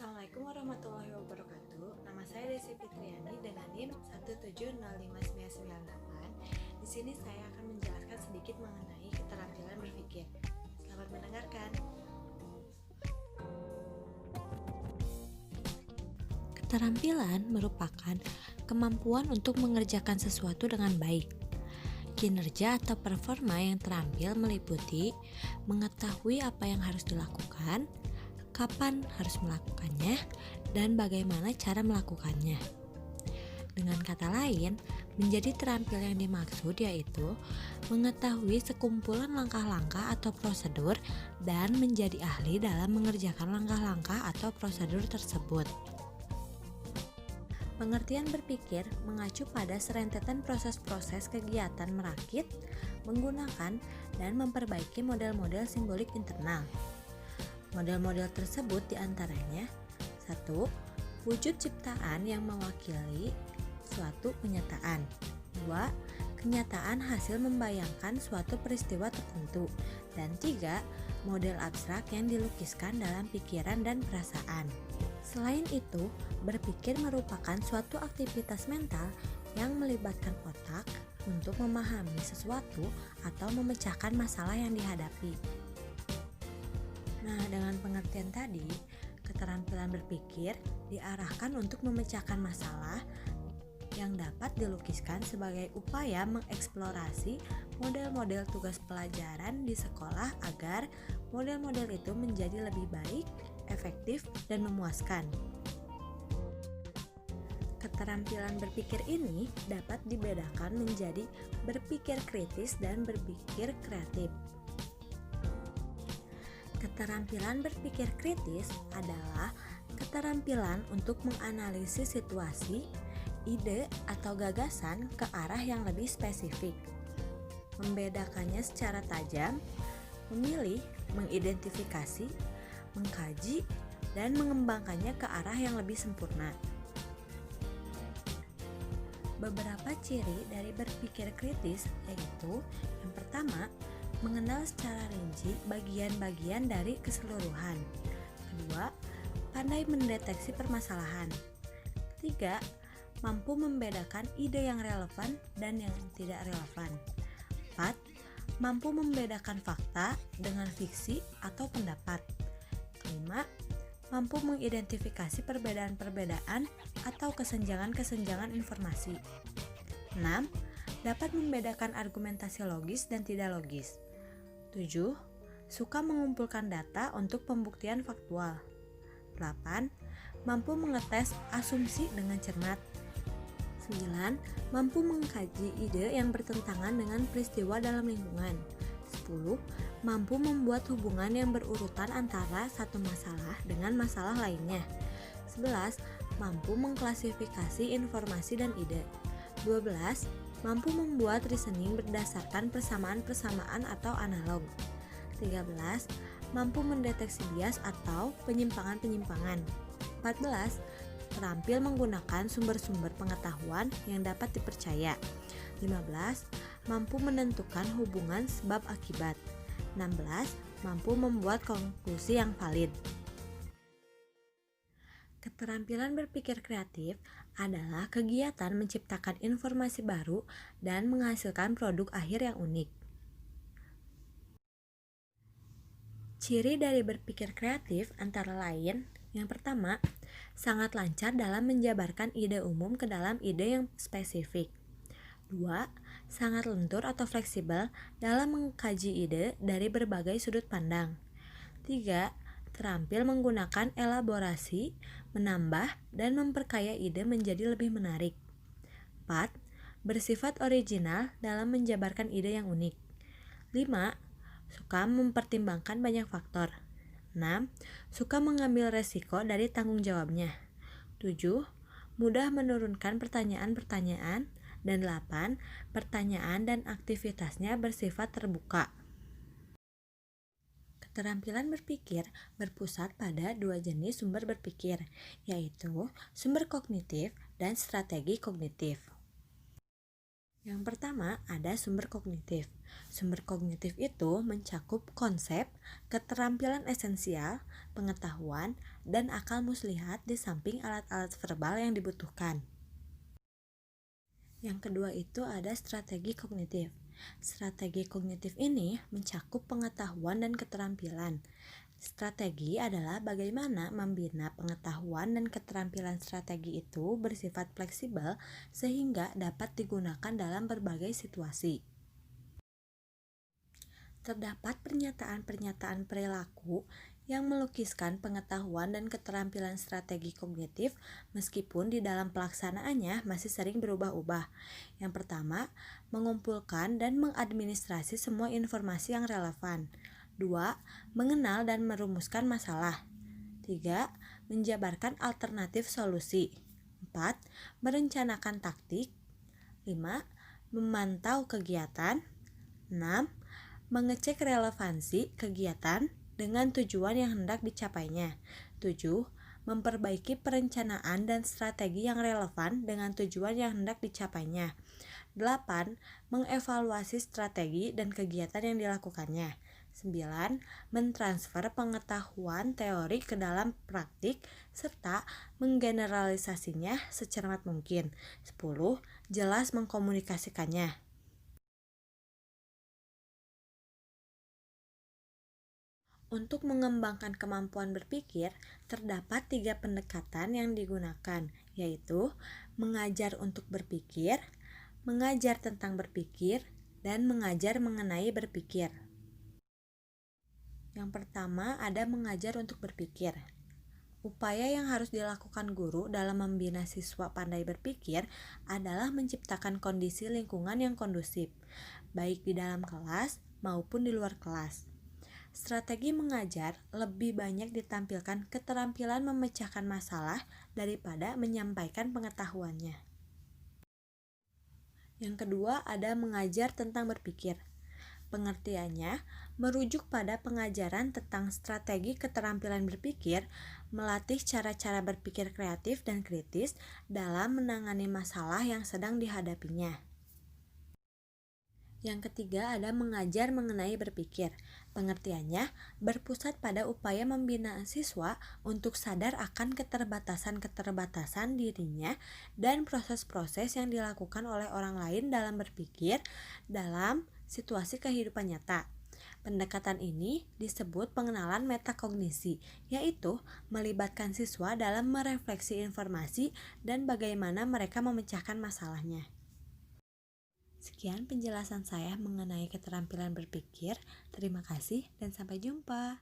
Assalamualaikum warahmatullahi wabarakatuh. Nama saya Desi Fitriani dengan NIM 1705998. Di sini saya akan menjelaskan sedikit mengenai keterampilan berpikir. Selamat mendengarkan. Keterampilan merupakan kemampuan untuk mengerjakan sesuatu dengan baik. Kinerja atau performa yang terampil meliputi mengetahui apa yang harus dilakukan, kapan harus melakukannya, dan bagaimana cara melakukannya. Dengan kata lain, menjadi terampil yang dimaksud yaitu mengetahui sekumpulan langkah-langkah atau prosedur dan menjadi ahli dalam mengerjakan langkah-langkah atau prosedur tersebut. Pengertian berpikir mengacu pada serentetan proses-proses kegiatan merakit, menggunakan, dan memperbaiki model-model simbolik internal. Model-model tersebut diantaranya 1. Wujud ciptaan yang mewakili suatu kenyataan. 2. Kenyataan hasil membayangkan suatu peristiwa tertentu. Dan 3. Model abstrak yang dilukiskan dalam pikiran dan perasaan. Selain itu, berpikir merupakan suatu aktivitas mental yang melibatkan otak untuk memahami sesuatu atau memecahkan masalah yang dihadapi. Nah, dengan pengertian tadi, keterampilan berpikir diarahkan untuk memecahkan masalah yang dapat dilukiskan sebagai upaya mengeksplorasi model-model tugas pelajaran di sekolah agar model-model itu menjadi lebih baik, efektif, dan memuaskan. Keterampilan berpikir ini dapat dibedakan menjadi berpikir kritis dan berpikir kreatif. Keterampilan berpikir kritis adalah keterampilan untuk menganalisis situasi, ide, atau gagasan ke arah yang lebih spesifik, membedakannya secara tajam, memilih, mengidentifikasi, mengkaji, dan mengembangkannya ke arah yang lebih sempurna. Beberapa ciri dari berpikir kritis yaitu yang pertama, mengenal secara rinci bagian-bagian dari keseluruhan. Kedua, pandai mendeteksi permasalahan. Ketiga, mampu membedakan ide yang relevan dan yang tidak relevan. 4. Mampu membedakan fakta dengan fiksi atau pendapat. 5. Mampu mengidentifikasi perbedaan-perbedaan atau kesenjangan-kesenjangan informasi. 6. Dapat membedakan argumentasi logis dan tidak logis. 7. Suka mengumpulkan data untuk pembuktian faktual. 8. Mampu mengetes asumsi dengan cermat. 9. Mampu mengkaji ide yang bertentangan dengan peristiwa dalam lingkungan. 10. Mampu membuat hubungan yang berurutan antara satu masalah dengan masalah lainnya. 11. Mampu mengklasifikasi informasi dan ide. 12. Mampu membuat reasoning berdasarkan persamaan-persamaan atau analog. 13. Mampu mendeteksi bias atau penyimpangan-penyimpangan. 14. Terampil menggunakan sumber-sumber pengetahuan yang dapat dipercaya. 15. Mampu menentukan hubungan sebab akibat. 16. Mampu membuat konklusi yang valid. Keterampilan berpikir kreatif adalah kegiatan menciptakan informasi baru dan menghasilkan produk akhir yang unik. Ciri dari berpikir kreatif antara lain, yang pertama, sangat lancar dalam menjabarkan ide umum ke dalam ide yang spesifik. 2. Sangat lentur atau fleksibel dalam mengkaji ide dari berbagai sudut pandang. 3. Terampil menggunakan elaborasi, menambah, dan memperkaya ide menjadi lebih menarik. 4. Bersifat original dalam menjabarkan ide yang unik. 5. Suka mempertimbangkan banyak faktor. 6. Suka mengambil resiko dari tanggung jawabnya. 7. Mudah menurunkan pertanyaan-pertanyaan. Dan 8. Pertanyaan dan aktivitasnya bersifat terbuka. Keterampilan berpikir berpusat pada dua jenis sumber berpikir, yaitu sumber kognitif dan strategi kognitif. Yang pertama, ada sumber kognitif. Sumber kognitif itu mencakup konsep, keterampilan esensial, pengetahuan, dan akal muslihat di samping alat-alat verbal yang dibutuhkan. Yang kedua itu ada strategi kognitif. Strategi kognitif ini mencakup pengetahuan dan keterampilan. Strategi adalah bagaimana membina pengetahuan dan keterampilan strategi itu bersifat fleksibel sehingga dapat digunakan dalam berbagai situasi. Terdapat pernyataan-pernyataan perilaku yang melukiskan pengetahuan dan keterampilan strategi kognitif meskipun di dalam pelaksanaannya masih sering berubah-ubah. Yang pertama, mengumpulkan dan mengadministrasi semua informasi yang relevan. 2. Mengenal dan merumuskan masalah. 3. Menjabarkan alternatif solusi. 4. Merencanakan taktik. 5. Memantau kegiatan. 6. Mengecek relevansi kegiatan dengan tujuan yang hendak dicapainya. 7. Memperbaiki perencanaan dan strategi yang relevan dengan tujuan yang hendak dicapainya. 8. Mengevaluasi strategi dan kegiatan yang dilakukannya. 9. Mentransfer pengetahuan teori ke dalam praktik serta menggeneralisasinya secermat mungkin. 10. Jelas mengkomunikasikannya. Untuk mengembangkan kemampuan berpikir, terdapat 3 pendekatan yang digunakan, yaitu mengajar untuk berpikir, mengajar tentang berpikir, dan mengajar mengenai berpikir. Yang pertama ada mengajar untuk berpikir. Upaya yang harus dilakukan guru dalam membina siswa pandai berpikir adalah menciptakan kondisi lingkungan yang kondusif, baik di dalam kelas maupun di luar kelas. Strategi mengajar lebih banyak ditampilkan keterampilan memecahkan masalah daripada menyampaikan pengetahuannya. Yang kedua ada mengajar tentang berpikir. Pengertiannya merujuk pada pengajaran tentang strategi keterampilan berpikir, melatih cara-cara berpikir kreatif dan kritis dalam menangani masalah yang sedang dihadapinya. Yang ketiga ada mengajar mengenai berpikir. Pengertiannya berpusat pada upaya membina siswa untuk sadar akan keterbatasan-keterbatasan dirinya dan proses-proses yang dilakukan oleh orang lain dalam berpikir dalam situasi kehidupan nyata. Pendekatan ini disebut pengenalan metakognisi, yaitu melibatkan siswa dalam merefleksi informasi dan bagaimana mereka memecahkan masalahnya. Sekian penjelasan saya mengenai keterampilan berpikir. Terima kasih dan sampai jumpa.